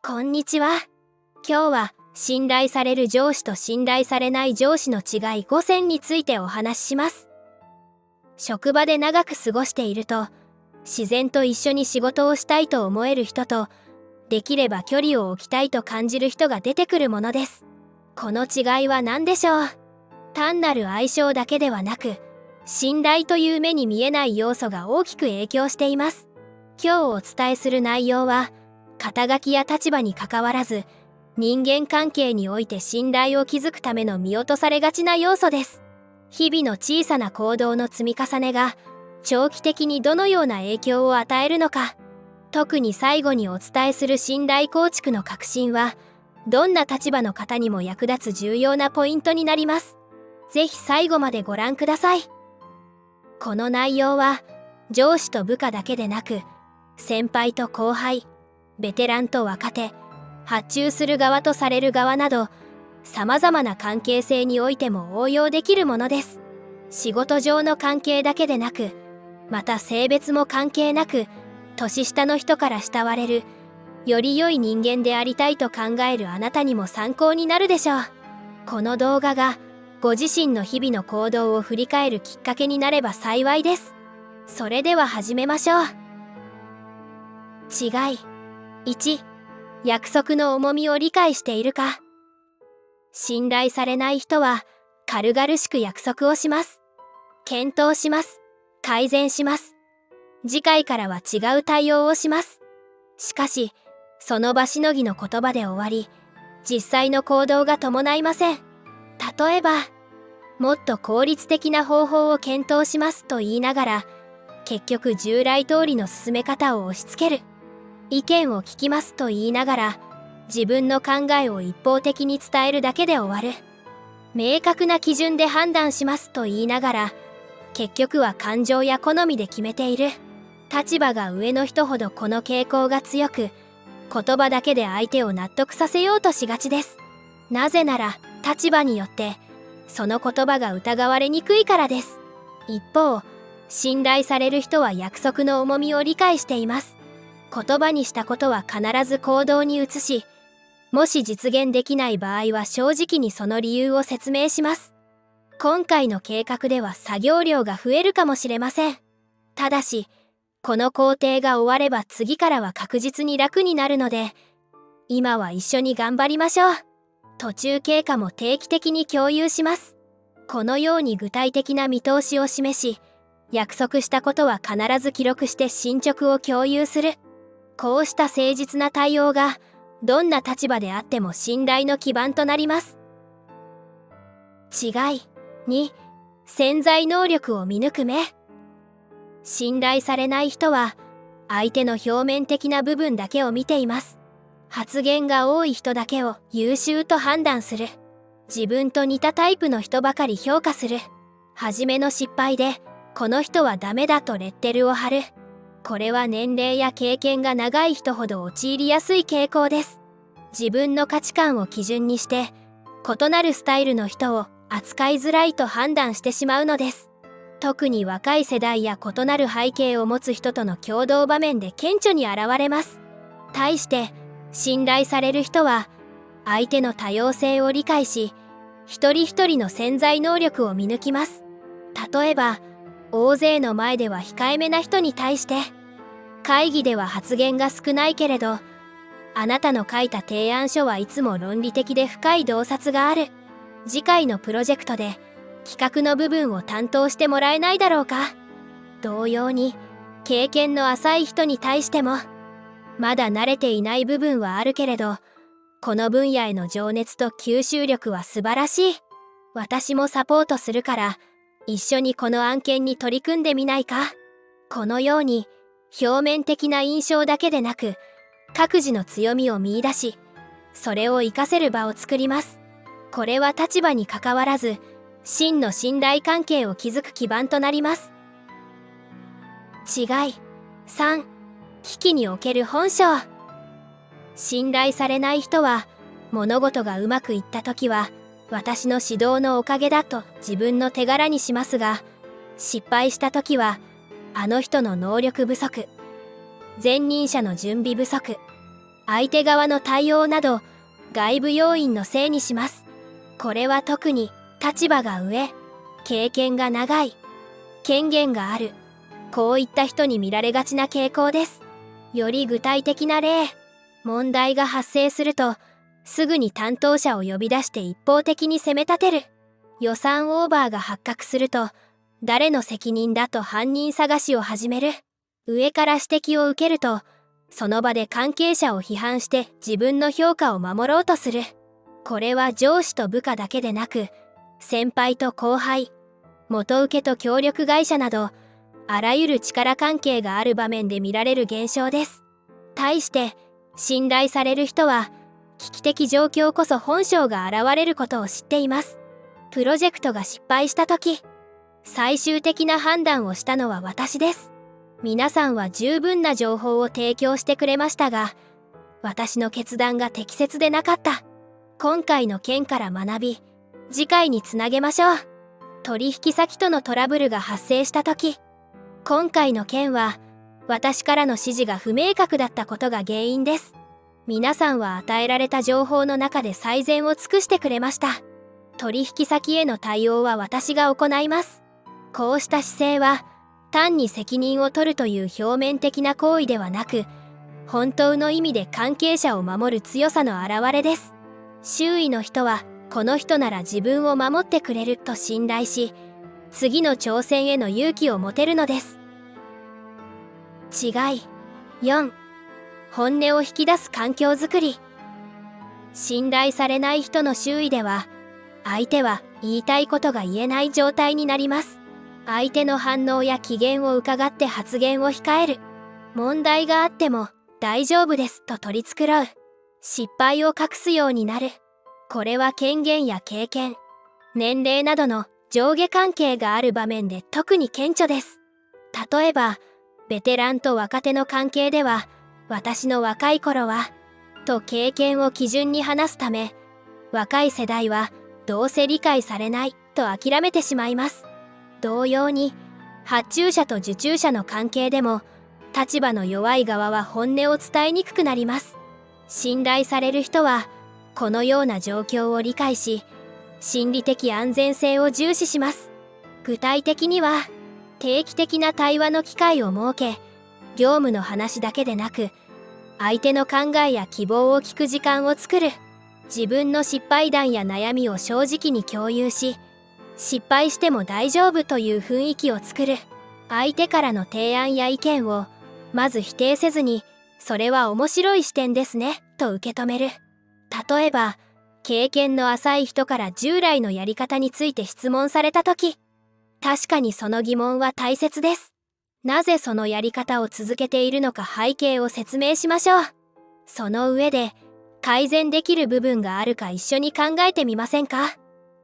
こんにちは。今日は信頼される上司と信頼されない上司の違い5選についてお話しします。職場で長く過ごしていると、自然と一緒に仕事をしたいと思える人と、できれば距離を置きたいと感じる人が出てくるものです。この違いは何でしょう？単なる相性だけではなく、信頼という目に見えない要素が大きく影響しています。今日お伝えする内容は、肩書きや立場にかかわらず、人間関係において信頼を築くための見落とされがちな要素です。日々の小さな行動の積み重ねが、長期的にどのような影響を与えるのか、特に最後にお伝えする信頼構築の核心は、どんな立場の方にも役立つ重要なポイントになります。ぜひ最後までご覧ください。この内容は、上司と部下だけでなく、先輩と後輩、ベテランと若手、発注する側とされる側など、様々な関係性においても応用できるものです。仕事上の関係だけでなく、また性別も関係なく、年下の人から慕われる、より良い人間でありたいと考えるあなたにも参考になるでしょう。この動画が、ご自身の日々の行動を振り返るきっかけになれば幸いです。それでは始めましょう。違い。1、約束の重みを理解しているか。信頼されない人は軽々しく約束をします。検討します。改善します。次回からは違う対応をします。しかし、その場しのぎの言葉で終わり、実際の行動が伴いません。例えば、もっと効率的な方法を検討しますと言いながら、結局従来通りの進め方を押し付ける。意見を聞きますと言いながら、自分の考えを一方的に伝えるだけで終わる。明確な基準で判断しますと言いながら、結局は感情や好みで決めている。立場が上の人ほどこの傾向が強く、言葉だけで相手を納得させようとしがちです。なぜなら、立場によって、その言葉が疑われにくいからです。一方、信頼される人は約束の重みを理解しています。言葉にしたことは必ず行動に移し、もし実現できない場合は正直にその理由を説明します。今回の計画では作業量が増えるかもしれません。ただし、この工程が終われば次からは確実に楽になるので、今は一緒に頑張りましょう。途中経過も定期的に共有します。このように具体的な見通しを示し、約束したことは必ず記録して進捗を共有する。こうした誠実な対応が、どんな立場であっても信頼の基盤となります。違い。2、潜在能力を見抜く目。信頼されない人は、相手の表面的な部分だけを見ています。発言が多い人だけを優秀と判断する。自分と似たタイプの人ばかり評価する。初めの失敗で、この人はダメだとレッテルを貼る。これは年齢や経験が長い人ほど陥りやすい傾向です。自分の価値観を基準にして、異なるスタイルの人を扱いづらいと判断してしまうのです。特に若い世代や異なる背景を持つ人との共同場面で顕著に現れます。対して、信頼される人は、相手の多様性を理解し、一人一人の潜在能力を見抜きます。例えば、大勢の前では控えめな人に対して、会議では発言が少ないけれど、あなたの書いた提案書はいつも論理的で深い洞察がある。次回のプロジェクトで企画の部分を担当してもらえないだろうか。同様に、経験の浅い人に対しても、まだ慣れていない部分はあるけれど、この分野への情熱と吸収力は素晴らしい。私もサポートするから、一緒にこの案件に取り組んでみないか。このように、表面的な印象だけでなく、各自の強みを見出し、それを活かせる場を作ります。これは立場に関わらず、真の信頼関係を築く基盤となります。違い。3、危機における本性。信頼されない人は、物事がうまくいった時は、私の指導のおかげだと自分の手柄にしますが、失敗した時は、あの人の能力不足、前任者の準備不足、相手側の対応など外部要因のせいにします。これは特に立場が上、経験が長い、権限がある、こういった人に見られがちな傾向です。より具体的な例、問題が発生するとすぐに担当者を呼び出して一方的に責め立てる。予算オーバーが発覚すると誰の責任だと犯人探しを始める。上から指摘を受けるとその場で関係者を批判して自分の評価を守ろうとする。これは上司と部下だけでなく先輩と後輩、元請けと協力会社などあらゆる力関係がある場面で見られる現象です。対して信頼される人は危機的状況こそ本性が現れることを知っています。プロジェクトが失敗した時、最終的な判断をしたのは私です。皆さんは十分な情報を提供してくれましたが、私の決断が適切でなかった。今回の件から学び、次回につなげましょう。取引先とのトラブルが発生した時、今回の件は私からの指示が不明確だったことが原因です。皆さんは与えられた情報の中で最善を尽くしてくれました。取引先への対応は私が行います。こうした姿勢は単に責任を取るという表面的な行為ではなく、本当の意味で関係者を守る強さの表れです。周囲の人はこの人なら自分を守ってくれると信頼し、次の挑戦への勇気を持てるのです。違い4、本音を引き出す環境づくり。信頼されない人の周囲では、相手は言いたいことが言えない状態になります。相手の反応や機嫌を伺って発言を控える。問題があっても大丈夫ですと取り繕う。失敗を隠すようになる。これは権限や経験、年齢などの上下関係がある場面で特に顕著です。例えば、ベテランと若手の関係では、私の若い頃は、と経験を基準に話すため、若い世代はどうせ理解されないと諦めてしまいます。同様に、発注者と受注者の関係でも、立場の弱い側は本音を伝えにくくなります。信頼される人は、このような状況を理解し、心理的安全性を重視します。具体的には、定期的な対話の機会を設け、業務の話だけでなく、相手の考えや希望を聞く時間を作る。自分の失敗談や悩みを正直に共有し、失敗しても大丈夫という雰囲気を作る。相手からの提案や意見を、まず否定せずに、それは面白い視点ですね、と受け止める。例えば、経験の浅い人から従来のやり方について質問されたとき、確かにその疑問は大切です。なぜそのやり方を続けているのか背景を説明しましょう。その上で、改善できる部分があるか一緒に考えてみませんか？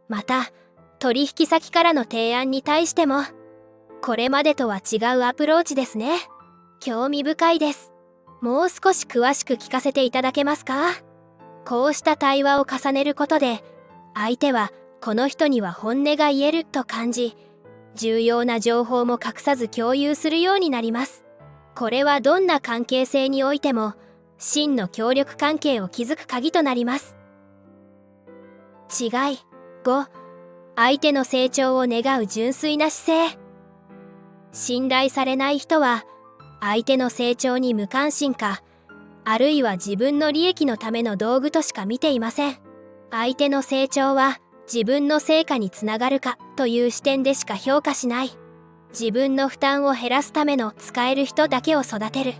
また、取引先からの提案に対しても、これまでとは違うアプローチですね。興味深いです。もう少し詳しく聞かせていただけますか？こうした対話を重ねることで、相手はこの人には本音が言えると感じ、重要な情報も隠さず共有するようになります。これはどんな関係性においても、真の協力関係を築く鍵となります。違い5、相手の成長を願う純粋な姿勢。信頼されない人は、相手の成長に無関心か、あるいは自分の利益のための道具としか見ていません。相手の成長は自分の成果につながるかという視点でしか評価しない。自分の負担を減らすための使える人だけを育てる。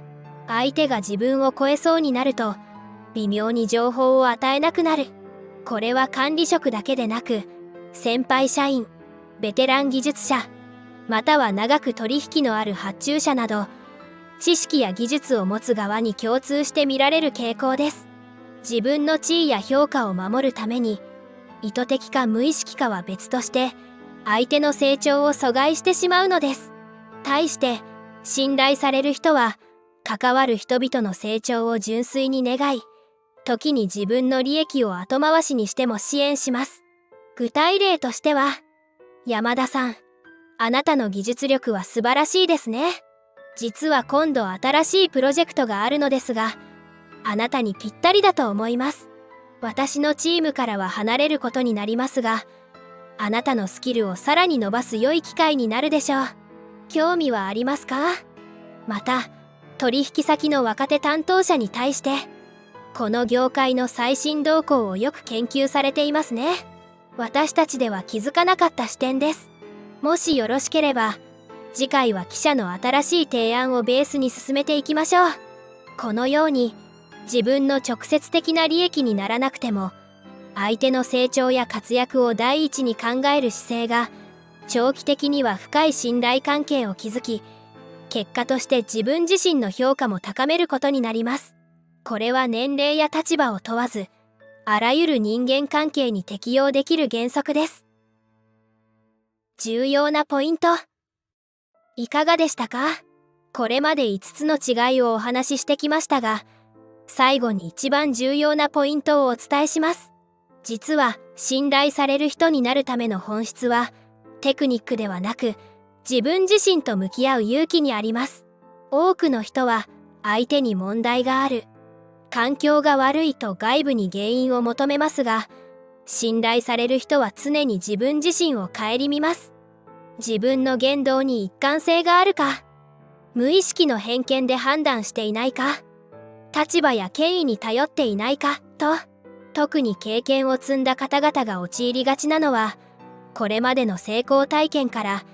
相手が自分を超えそうになると、微妙に情報を与えなくなる。これは管理職だけでなく、先輩社員、ベテラン技術者、または長く取引のある発注者など、知識や技術を持つ側に共通して見られる傾向です。自分の地位や評価を守るために、意図的か無意識かは別として、相手の成長を阻害してしまうのです。対して、信頼される人は、関わる人々の成長を純粋に願い、時に自分の利益を後回しにしても支援します。具体例としては、山田さん、あなたの技術力は素晴らしいですね。実は今度新しいプロジェクトがあるのですが、あなたにぴったりだと思います。私のチームからは離れることになりますが、あなたのスキルをさらに伸ばす良い機会になるでしょう。興味はありますか？また、取引先の若手担当者に対して、この業界の最新動向をよく研究されていますね。私たちでは気づかなかった視点です。もしよろしければ、次回は記者の新しい提案をベースに進めていきましょう。このように、自分の直接的な利益にならなくても、相手の成長や活躍を第一に考える姿勢が、長期的には深い信頼関係を築き、結果として自分自身の評価も高めることになります。これは年齢や立場を問わず、あらゆる人間関係に適用できる原則です。重要なポイント。いかがでしたか？これまで5つの違いをお話ししてきましたが、最後に一番重要なポイントをお伝えします。実は、信頼される人になるための本質は、テクニックではなく、自分自身と向き合う勇気にあります。多くの人は、相手に問題がある、環境が悪いと外部に原因を求めますが、信頼される人は常に自分自身を顧みます。自分の言動に一貫性があるか、無意識の偏見で判断していないか、立場や権威に頼っていないかと、特に経験を積んだ方々が陥りがちなのは、これまでの成功体験から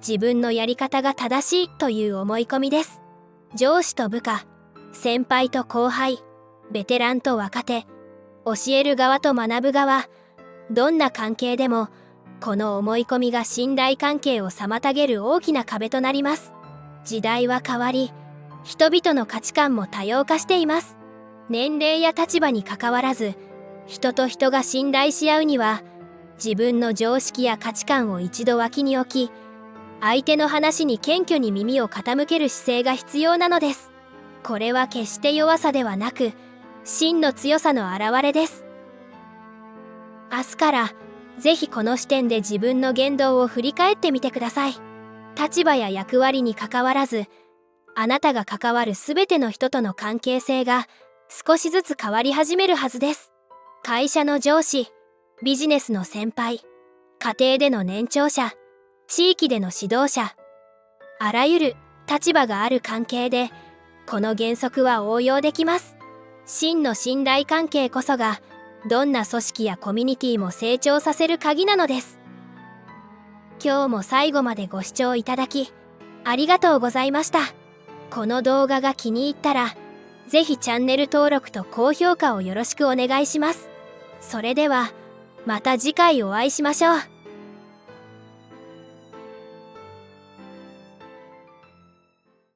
自分のやり方が正しいという思い込みです。上司と部下、先輩と後輩、ベテランと若手、教える側と学ぶ側、どんな関係でも、この思い込みが信頼関係を妨げる大きな壁となります。時代は変わり、人々の価値観も多様化しています。年齢や立場にかかわらず、人と人が信頼し合うには、自分の常識や価値観を一度脇に置き、相手の話に謙虚に耳を傾ける姿勢が必要なのです。これは決して弱さではなく、真の強さの表れです。明日から、ぜひこの視点で自分の言動を振り返ってみてください。立場や役割にかかわらず、あなたが関わるすべての人との関係性が少しずつ変わり始めるはずです。会社の上司、ビジネスの先輩、家庭での年長者、地域での指導者、あらゆる立場がある関係で、この原則は応用できます。真の信頼関係こそが、どんな組織やコミュニティも成長させる鍵なのです。今日も最後までご視聴いただき、ありがとうございました。この動画が気に入ったら、ぜひチャンネル登録と高評価をよろしくお願いします。それでは、また次回お会いしましょう。